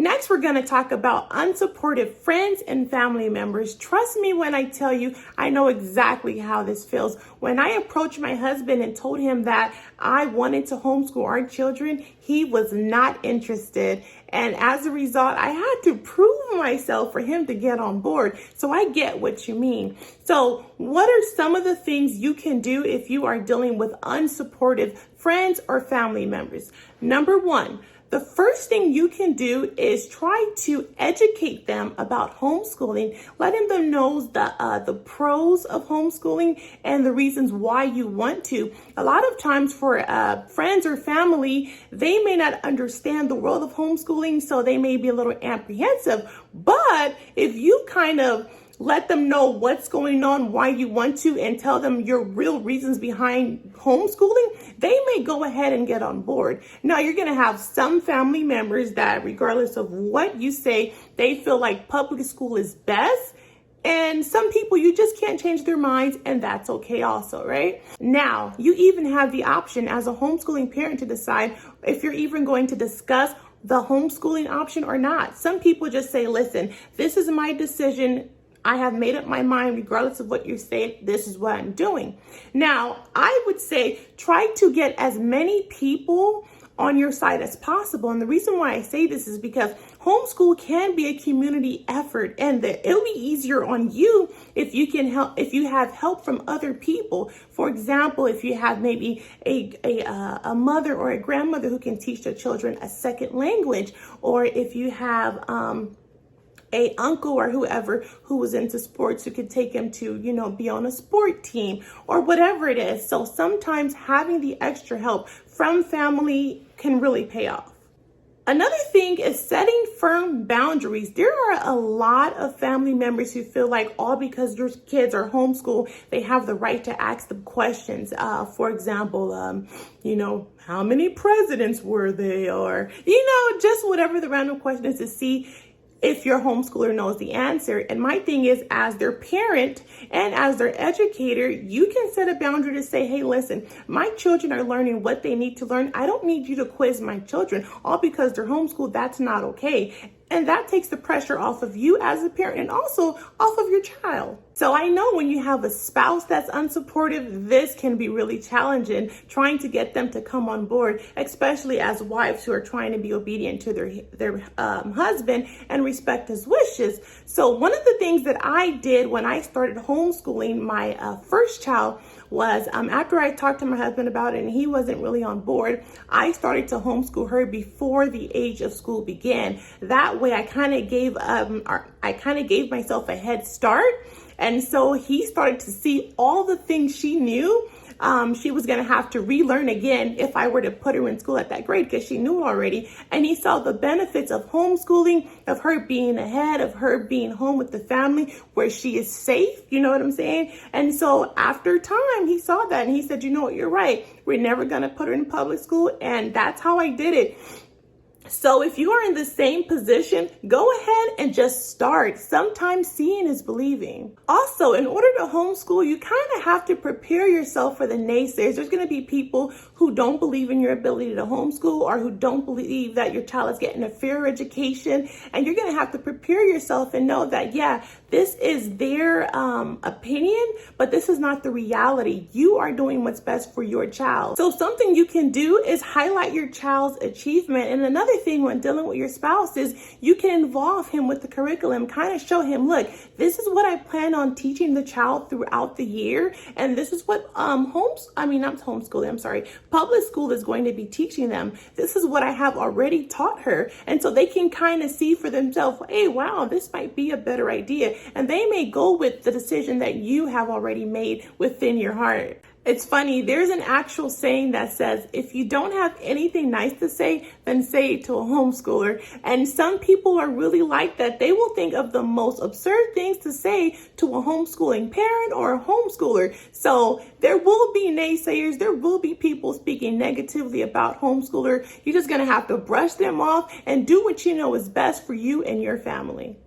Next, we're going to talk about unsupportive friends and family members. Trust me when I tell you, I know exactly how this feels. When I approached my husband and told him that I wanted to homeschool our children, he was not interested. And as a result, I had to prove myself for him to get on board. So I get what you mean. So what are some of the things you can do if you are dealing with unsupportive friends or family members? Number one, the first thing you can do is try to educate them about homeschooling, letting them know the pros of homeschooling and the reasons why you want to. A lot of times for friends or family, they may not understand the world of homeschooling, so they may be a little apprehensive. But if you kind of let them know what's going on, why you want to, and tell them your real reasons behind homeschooling, they may go ahead and get on board. Now, you're going to have some family members that, regardless of what you say, they feel like public school is best. And some people, you just can't change their minds, and that's okay also, right? Now, you even have the option as a homeschooling parent to decide if you're even going to discuss the homeschooling option or not. Some people just say, listen, this is my decision. I have made up my mind, regardless of what you say, this is what I'm doing. Now, I would say try to get as many people on your side as possible. And the reason why I say this is because homeschool can be a community effort, and it'll be easier on you if you can help, if you have help from other people. For example, if you have maybe a mother or a grandmother who can teach their children a second language, or if you have a uncle or whoever who was into sports who could take him to, be on a sport team or whatever it is. So sometimes having the extra help from family can really pay off. Another thing is setting firm boundaries. There are a lot of family members who feel like all because your kids are homeschooled, they have the right to ask them questions. For example, how many presidents were they? Or, just whatever the random question is to see if your homeschooler knows the answer. And my thing is, as their parent and as their educator, you can set a boundary to say, hey, listen, my children are learning what they need to learn. I don't need you to quiz my children all because they're homeschooled. That's not okay. And that takes the pressure off of you as a parent and also off of your child. So I know when you have a spouse that's unsupportive, this can be really challenging, trying to get them to come on board, especially as wives who are trying to be obedient to their husband and respect his wishes. So one of the things that I did when I started homeschooling my first child was after I talked to my husband about it and he wasn't really on board, I started to homeschool her before the age of school began. That way I kind of gave myself a head start. And so he started to see all the things she knew she was going to have to relearn again if I were to put her in school at that grade, because she knew already. And he saw the benefits of homeschooling, of her being ahead, of her being home with the family where she is safe. You know what I'm saying? And so after time, he saw that and he said, you know what, you're right. We're never going to put her in public school. And that's how I did it. So if you are in the same position, go ahead and just start. Sometimes seeing is believing. Also, in order to homeschool, you kind of have to prepare yourself for the naysayers. There's going to be people who don't believe in your ability to homeschool or who don't believe that your child is getting a fair education. And you're going to have to prepare yourself and know that, yeah, this is their opinion, but this is not the reality. You are doing what's best for your child. So something you can do is highlight your child's achievement. And another thing when dealing with your spouse is you can involve him with the curriculum, kind of show him, look, this is what I plan on teaching the child throughout the year. And this is what public school is going to be teaching them. This is what I have already taught her. And so they can kind of see for themselves, hey, wow, this might be a better idea. And they may go with the decision that you have already made within your heart. It's funny, there's an actual saying that says, if you don't have anything nice to say, then say it to a homeschooler. And some people are really like that. They will think of the most absurd things to say to a homeschooling parent or a homeschooler. So there will be naysayers. There will be people speaking negatively about homeschooler. You're just going to have to brush them off and do what you know is best for you and your family.